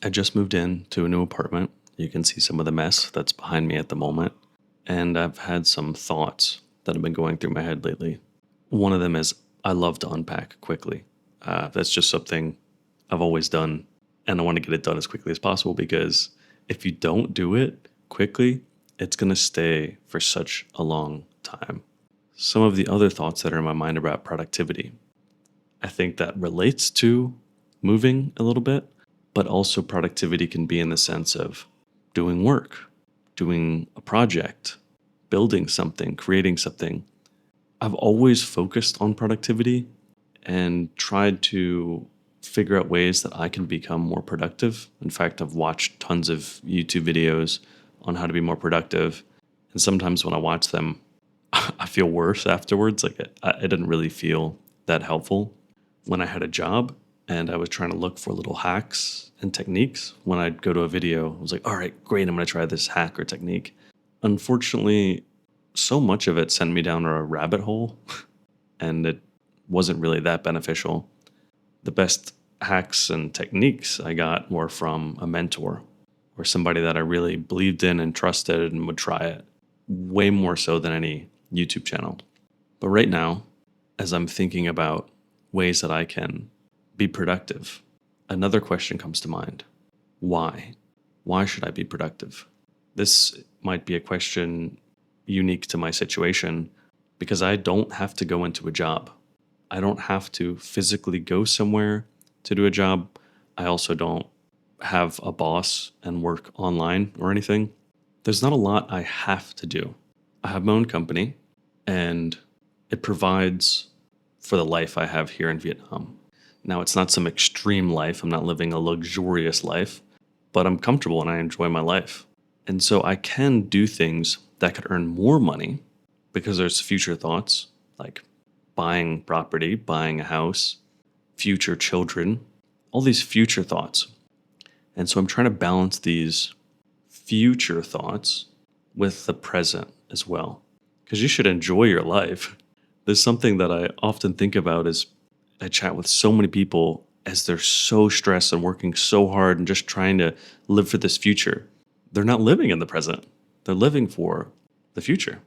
I just moved in to a new apartment. You can see some of the mess that's behind me at the moment. And I've had some thoughts that have been going through my head lately. One of them is I love to unpack quickly. That's just something I've always done. And I want to get it done as quickly as possible because if you don't do it quickly, it's going to stay for such a long time. Some of the other thoughts that are in my mind about productivity, I think that relates to moving a little bit, but also productivity can be in the sense of doing work, doing a project, building something, creating something. I've always focused on productivity and tried to figure out ways that I can become more productive. In fact, I've watched tons of YouTube videos on how to be more productive. And sometimes when I watch them, I feel worse afterwards. Like it didn't really feel that helpful. When I had a job and I was trying to look for little hacks and techniques, when I'd go to a video, I was like, all right, great, I'm going to try this hack or technique. Unfortunately, so much of it sent me down a rabbit hole and it wasn't really that beneficial. The best hacks and techniques I got were from a mentor or somebody that I really believed in and trusted and would try it way more so than any YouTube channel. But right now, as I'm thinking about ways that I can be productive, another question comes to mind. Why? Why should I be productive? This might be a question unique to my situation because I don't have to go into a job. I don't have to physically go somewhere to do a job. I also don't have a boss and work online or anything. There's not a lot I have to do. I have my own company and it provides for the life I have here in Vietnam. Now, it's not some extreme life. I'm not living a luxurious life, but I'm comfortable and I enjoy my life. And so I can do things that could earn more money because there's future thoughts like buying property, buying a house, future children, all these future thoughts. And so I'm trying to balance these future thoughts with the present as well. Because you should enjoy your life. There's something that I often think about is I chat with so many people as they're so stressed and working so hard and just trying to live for this future. They're not living in the present. They're living for the future.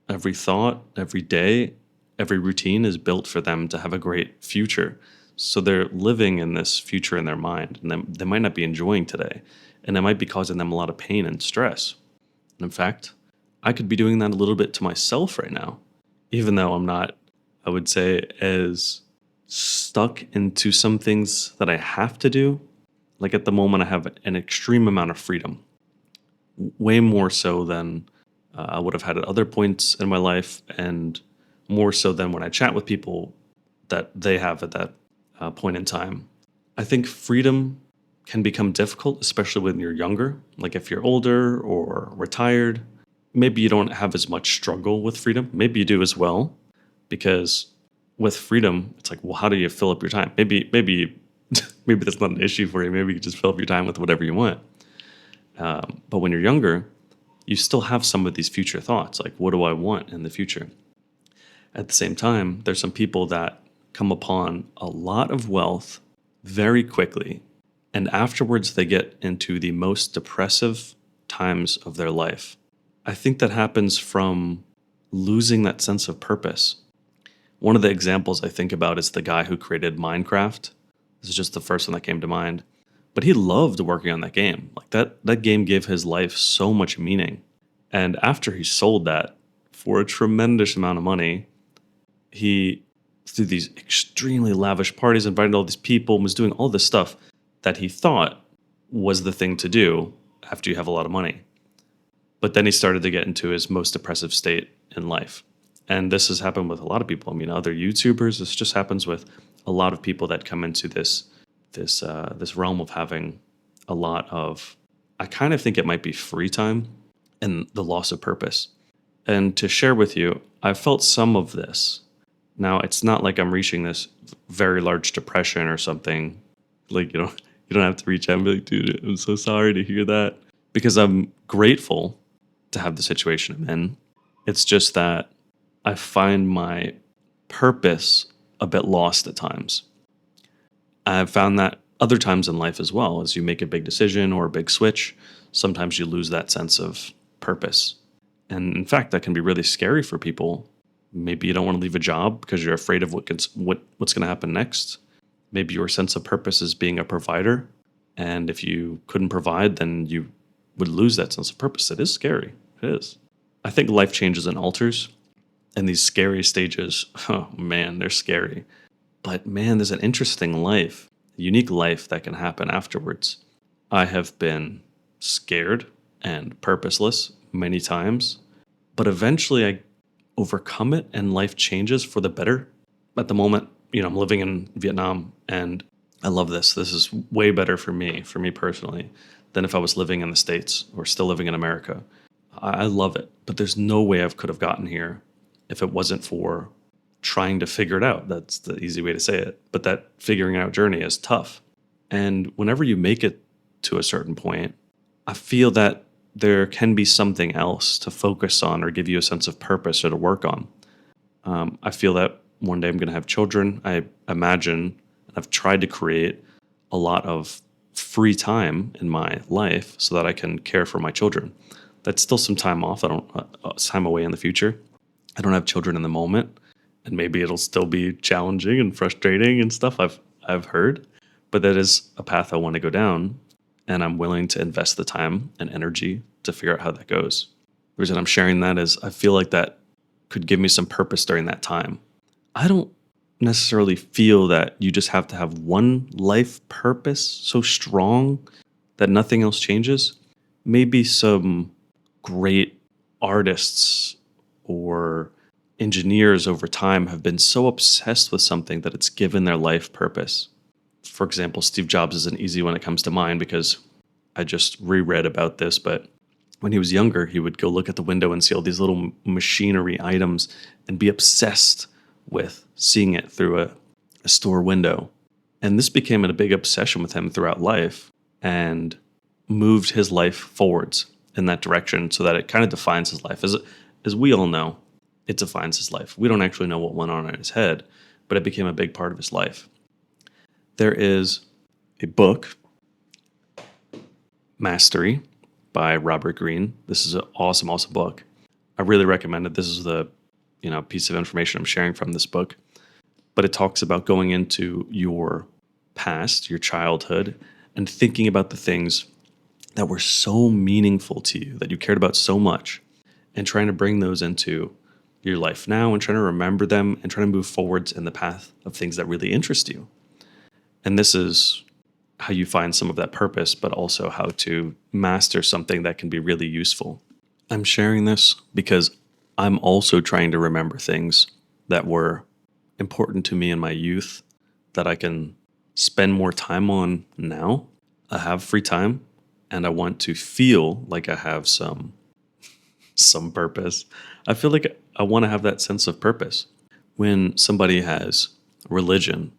Every thought, every day, every routine is built for them to have a great future. So they're living in this future in their mind, and they might not be enjoying today, and it might be causing them a lot of pain and stress. And in fact, I could be doing that a little bit to myself right now, even though I'm not, I would say, as stuck into some things that I have to do. Like at the moment, I have an extreme amount of freedom, way more so than I would have had at other points in my life, and more so than when I chat with people that they have at that point in time. I think freedom can become difficult, especially when you're younger. Like if you're older or retired, maybe you don't have as much struggle with freedom. Maybe you do as well, because with freedom, it's like, well, how do you fill up your time? Maybe maybe that's not an issue for you. Maybe you just fill up your time with whatever you want. But when you're younger, you still have some of these future thoughts, like, what do I want in the future? At the same time, there's some people that come upon a lot of wealth very quickly, and afterwards they get into the most depressive times of their life. I think that happens from losing that sense of purpose. One of the examples I think about is the guy who created Minecraft. This is just the first one that came to mind. But he loved working on that game. Like that game gave his life so much meaning. And after he sold that for a tremendous amount of money, he threw these extremely lavish parties, invited all these people, and was doing all this stuff that he thought was the thing to do after you have a lot of money. But then he started to get into his most depressive state in life. And this has happened with a lot of people. I mean, other YouTubers, this just happens with a lot of people that come into this realm of having a lot of, I kind of think it might be free time and the loss of purpose. And to share with you, I've felt some of this. Now, it's not like I'm reaching this very large depression or something. Like, you don't have to reach out and be like, dude, I'm so sorry to hear that. Because I'm grateful to have the situation I'm in. It's just that I find my purpose a bit lost at times. I've found that other times in life as well, as you make a big decision or a big switch, sometimes you lose that sense of purpose. And in fact, that can be really scary for people. Maybe you don't want to leave a job because you're afraid of what's going to happen next. Maybe your sense of purpose is being a provider, and if you couldn't provide, then you would lose that sense of purpose. It is scary. It is. I think life changes and alters, and these scary stages, oh man, they're scary. But man, there's an interesting life, a unique life that can happen afterwards. I have been scared and purposeless many times, but eventually I overcome it and life changes for the better. At the moment, I'm living in Vietnam and I love this. This is way better for me personally, than if I was living in the States or still living in America. I love it, but there's no way I could have gotten here if it wasn't for trying to figure it out. That's the easy way to say it. But that figuring out journey is tough. And whenever you make it to a certain point, I feel that there can be something else to focus on or give you a sense of purpose or to work on. I feel that one day I'm going to have children. I imagine, and I've tried to create a lot of free time in my life so that I can care for my children. That's still some time off. I don't time away in the future. I don't have children in the moment, and maybe it'll still be challenging and frustrating and stuff. I've heard, but that is a path I want to go down, and I'm willing to invest the time and energy to figure out how that goes. The reason I'm sharing that is I feel like that could give me some purpose during that time. I don't necessarily feel that you just have to have one life purpose so strong that nothing else changes. Maybe some great artists or engineers over time have been so obsessed with something that it's given their life purpose. For example, Steve Jobs is an easy one that comes to mind because I just reread about this, but when he was younger, he would go look at the window and see all these little machinery items and be obsessed with seeing it through a store window. And this became a big obsession with him throughout life and moved his life forwards in that direction so that it kind of defines his life. As we all know, it defines his life. We don't actually know what went on in his head, but it became a big part of his life. There is a book, Mastery, by Robert Greene. This is an awesome, awesome book. I really recommend it. This is the piece of information I'm sharing from this book. But it talks about going into your past, your childhood, and thinking about the things that were so meaningful to you, that you cared about so much, and trying to bring those into your life now and trying to remember them and trying to move forwards in the path of things that really interest you. And this is how you find some of that purpose, but also how to master something that can be really useful. I'm sharing this because I'm also trying to remember things that were important to me in my youth that I can spend more time on now. I have free time and I want to feel like I have some purpose. I feel like I want to have that sense of purpose. When somebody has religion,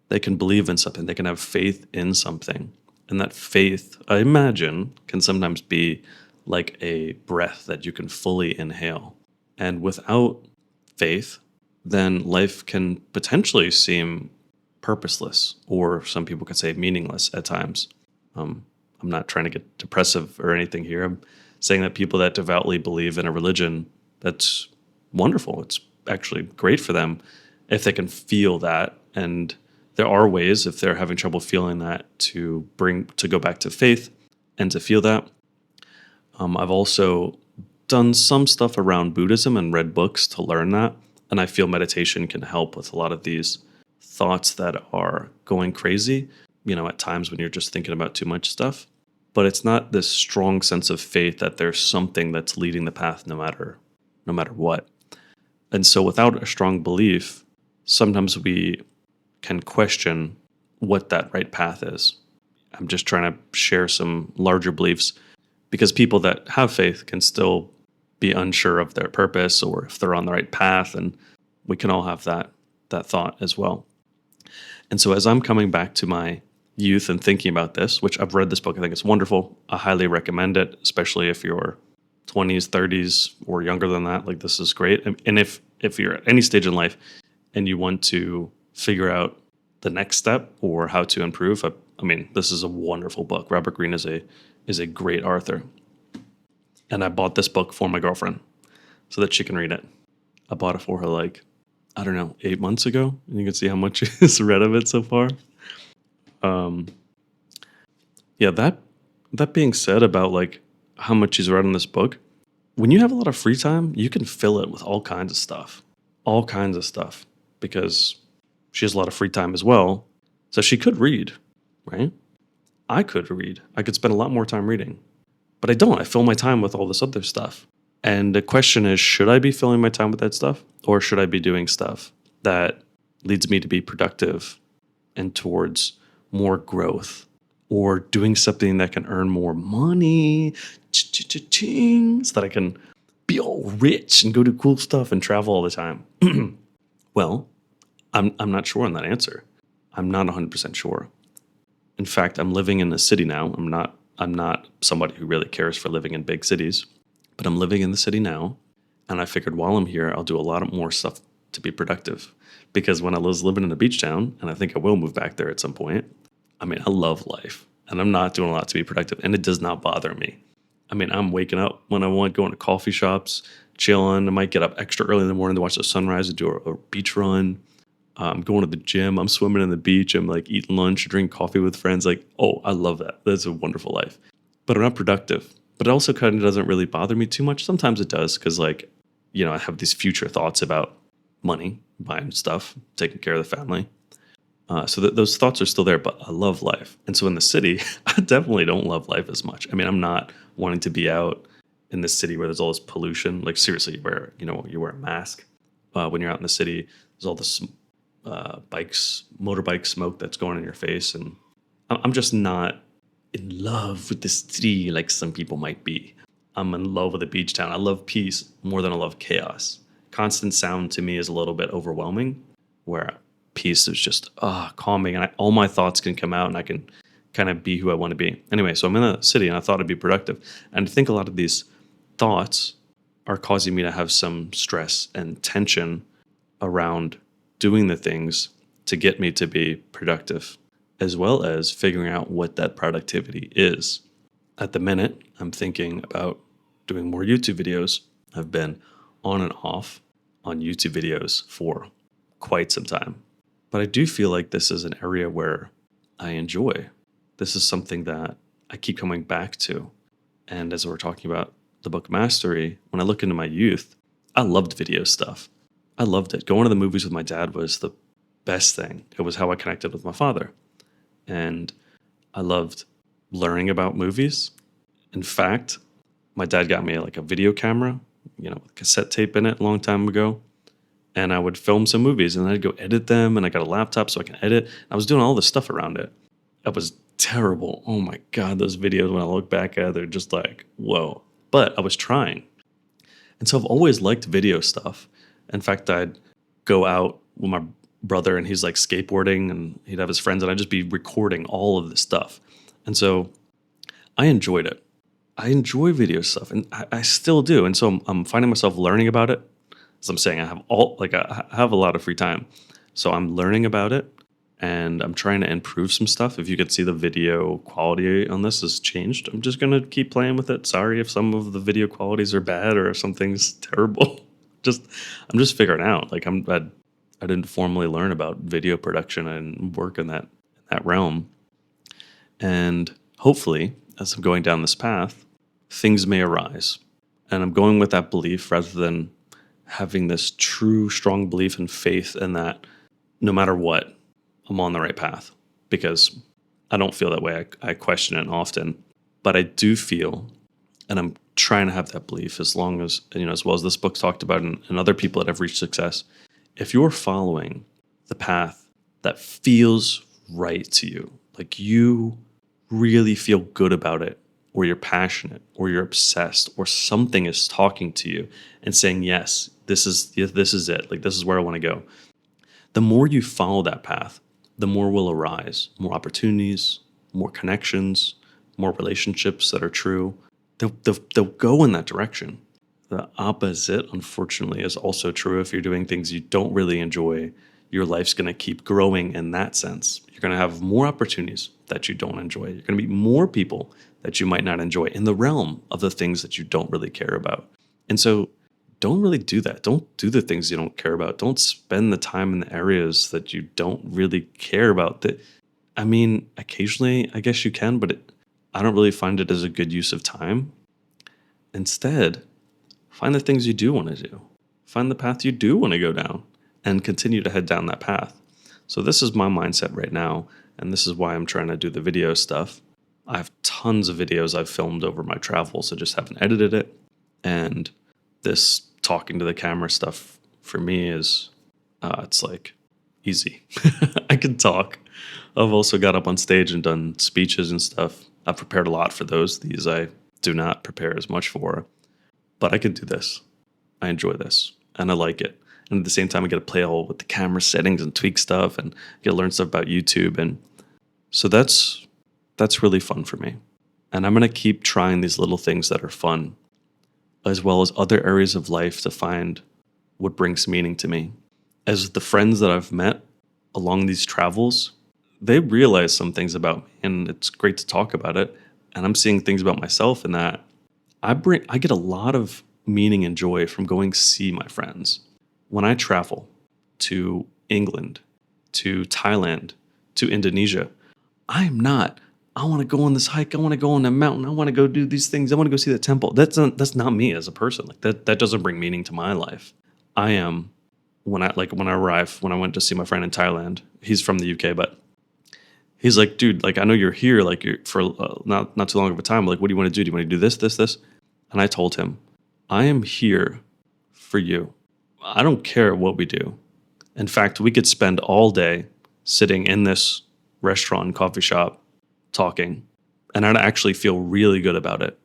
they can believe in something, they can have faith in something. And that faith, I imagine, can sometimes be like a breath that you can fully inhale. And without faith, then life can potentially seem purposeless, or some people could say meaningless at times. I'm not trying to get depressive or anything here. I'm saying that people that devoutly believe in a religion, that's wonderful. It's actually great for them if they can feel that. And there are ways, if they're having trouble feeling that, to go back to faith and to feel that. I've also done some stuff around Buddhism and read books to learn that. And I feel meditation can help with a lot of these thoughts that are going crazy, at times when you're just thinking about too much stuff. But it's not this strong sense of faith that there's something that's leading the path no matter what. And so without a strong belief, sometimes we can question what that right path is. I'm just trying to share some larger beliefs because people that have faith can still be unsure of their purpose or if they're on the right path, and we can all have that thought as well. And so as I'm coming back to my youth and thinking about this, which I've read this book, I think it's wonderful. I highly recommend it, especially if you're 20s, 30s, or younger than that. Like, this is great. And if you're at any stage in life and you want to figure out the next step or how to improve, I mean, this is a wonderful book. Robert Greene is a great author. And I bought this book for my girlfriend so that she can read it. I bought it for her like, I don't know, 8 months ago. And you can see how much is read of it so far. Um, yeah, that being said about like how much she's read in this book, when you have a lot of free time, you can fill it with all kinds of stuff. All kinds of stuff. Because she has a lot of free time as well. So she could read, right? I could read. I could spend a lot more time reading. But I don't. I fill my time with all this other stuff. And the question is, should I be filling my time with that stuff? Or should I be doing stuff that leads me to be productive and towards more growth? Or doing something that can earn more money, so that I can be all rich and go do cool stuff and travel all the time? Well, I'm not sure on that answer. I'm not 100% sure. In fact, I'm living in a city now. I'm not somebody who really cares for living in big cities, but I'm living in the city now, and I figured while I'm here, I'll do a lot of more stuff to be productive. Because when I was living in a beach town, and I think I will move back there at some point, I mean, I love life, and I'm not doing a lot to be productive, and it does not bother me. I mean, I'm waking up when I want, going to coffee shops, chilling. I might get up extra early in the morning to watch the sunrise and do a beach run. I'm going to the gym. I'm swimming in the beach. I'm like eating lunch, drink coffee with friends. Like, oh, I love that. That's a wonderful life. But I'm not productive. But it also kind of doesn't really bother me too much. Sometimes it does because, like, I have these future thoughts about money, buying stuff, taking care of the family. So those thoughts are still there, but I love life. And so in the city, I definitely don't love life as much. I mean, I'm not wanting to be out in this city where there's all this pollution. Like, seriously, you wear a mask when you're out in the city. There's all this motorbike smoke that's going in your face. And I'm just not in love with the city like some people might be. I'm in love with a beach town. I love peace more than I love chaos. Constant sound to me is a little bit overwhelming, where peace is just calming, and all my thoughts can come out, and I can kind of be who I want to be. Anyway, so I'm in a city, and I thought I'd be productive. And I think a lot of these thoughts are causing me to have some stress and tension around doing the things to get me to be productive, as well as figuring out what that productivity is. At the minute, I'm thinking about doing more YouTube videos. I've been on and off on YouTube videos for quite some time. But I do feel like this is an area where I enjoy. This is something that I keep coming back to. And as we're talking about the book Mastery, when I look into my youth, I loved video stuff. I loved it. Going to the movies with my dad was the best thing. It was how I connected with my father. And I loved learning about movies. In fact, my dad got me like a video camera, with cassette tape in it a long time ago. And I would film some movies, and I'd go edit them, and I got a laptop so I can edit. I was doing all this stuff around it. It was terrible. Oh my God, those videos, when I look back at it, they're just like, whoa. But I was trying. And so I've always liked video stuff. In fact, I'd go out with my brother, and he's like skateboarding, and he'd have his friends, and I'd just be recording all of this stuff. And so I enjoyed it. I enjoy video stuff, and I still do. And so I'm finding myself learning about it. As I'm saying, I have a lot of free time. So I'm learning about it, and I'm trying to improve some stuff. If you could see, the video quality on this has changed. I'm just going to keep playing with it. Sorry if some of the video qualities are bad or if something's terrible. I'm just figuring out. Like, I didn't formally learn about video production and work in that realm. And hopefully, as I'm going down this path, things may arise. And I'm going with that belief rather than having this true, strong belief and faith in that no matter what, I'm on the right path. Because I don't feel that way. I question it often. But I do feel, and I'm trying to have that belief as long as, as well as this book's talked about, and other people that have reached success, if you're following the path that feels right to you, like you really feel good about it, or you're passionate, or you're obsessed, or something is talking to you and saying, yes, this is it. Like, this is where I want to go. The more you follow that path, the more will arise. More opportunities, more connections, more relationships that are true. They'll go in that direction. The opposite, unfortunately, is also true. If you're doing things you don't really enjoy, your life's going to keep growing in that sense. You're going to have more opportunities that you don't enjoy. You're going to meet more people that you might not enjoy in the realm of the things that you don't really care about. And so don't really do that. Don't do the things you don't care about. Don't spend the time in the areas that you don't really care about. That I mean, occasionally I guess you can, but I don't really find it as a good use of time. Instead, find the things you do want to do. Find the path you do want to go down and continue to head down that path. So this is my mindset right now, and this is why I'm trying to do the video stuff. I have tons of videos I've filmed over my travels. I just haven't edited it. And this talking to the camera stuff for me is, it's like easy. I can talk. I've also got up on stage and done speeches and stuff. I've prepared a lot for those. These I do not prepare as much for, but I can do this. I enjoy this and I like it. And at the same time, I get to play all with the camera settings and tweak stuff and get to learn stuff about YouTube. And so that's really fun for me. And I'm going to keep trying these little things that are fun, as well as other areas of life to find what brings meaning to me. As the friends that I've met along these travels, they realize some things about me, and it's great to talk about it. And I'm seeing things about myself in that I get a lot of meaning and joy from going to see my friends. When I travel to England, to Thailand, to Indonesia, I am not. I want to go on this hike. I want to go on a mountain. I want to go do these things. I want to go see the temple. That's not me as a person. Like that doesn't bring meaning to my life. I am when I arrive, when I went to see my friend in Thailand. He's from the UK, but he's like, dude, like I know you're here, like you're for not too long of a time. Like, what do you want to do? Do you want to do this? And I told him, I am here for you. I don't care what we do. In fact, we could spend all day sitting in this restaurant, coffee shop, talking, and I'd actually feel really good about it.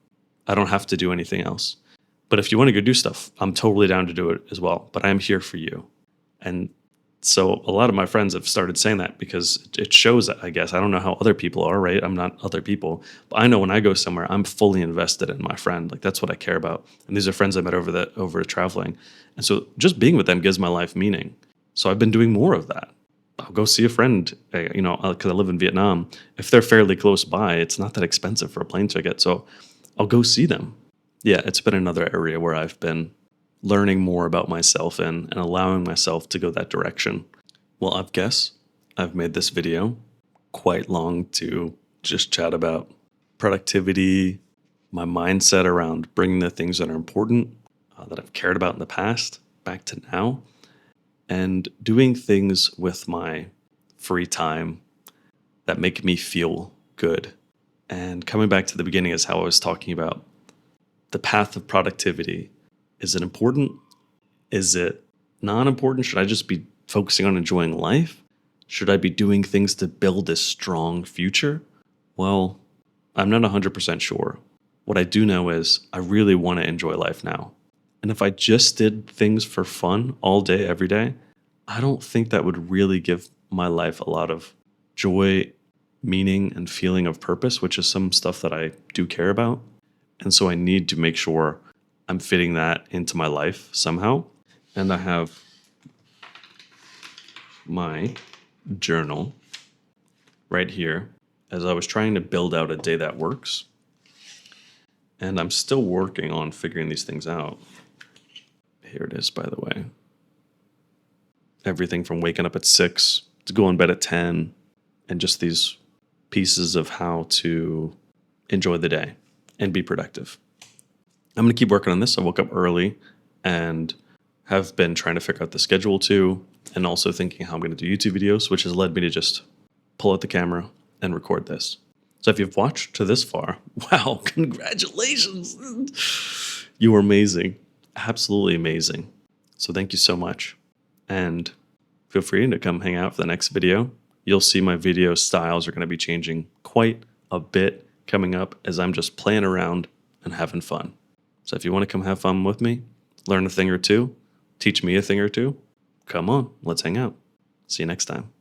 I don't have to do anything else. But if you want to go do stuff, I'm totally down to do it as well. But I'm here for you. And so a lot of my friends have started saying that because it shows that, I guess. I don't know how other people are, right? I'm not other people. But I know when I go somewhere, I'm fully invested in my friend. Like that's what I care about. And these are friends I met over traveling. And so just being with them gives my life meaning. So I've been doing more of that. I'll go see a friend, because I live in Vietnam. If they're fairly close by, it's not that expensive for a plane ticket. So I'll go see them. Yeah, it's been another area where I've been learning more about myself and allowing myself to go that direction. Well, I guess I've made this video quite long to just chat about productivity, my mindset around bringing the things that are important, that I've cared about in the past, back to now, and doing things with my free time that make me feel good. And coming back to the beginning is how I was talking about the path of productivity. Is it important? Is it not important? Should I just be focusing on enjoying life? Should I be doing things to build a strong future? Well, I'm not 100% sure. What I do know is I really want to enjoy life now. And if I just did things for fun all day, every day, I don't think that would really give my life a lot of joy, meaning, and feeling of purpose, which is some stuff that I do care about. And so I need to make sure I'm fitting that into my life somehow. And I have my journal right here as I was trying to build out a day that works. And I'm still working on figuring these things out. Here it is, by the way. Everything from waking up at 6 to going to bed at 10, and just these pieces of how to enjoy the day and be productive. I'm going to keep working on this. I woke up early and have been trying to figure out the schedule too, and also thinking how I'm going to do YouTube videos, which has led me to just pull out the camera and record this. So if you've watched to this far, wow, congratulations. You are amazing. Absolutely amazing. So thank you so much. And feel free to come hang out for the next video. You'll see my video styles are going to be changing quite a bit coming up as I'm just playing around and having fun. So if you want to come have fun with me, learn a thing or two, teach me a thing or two, come on, let's hang out. See you next time.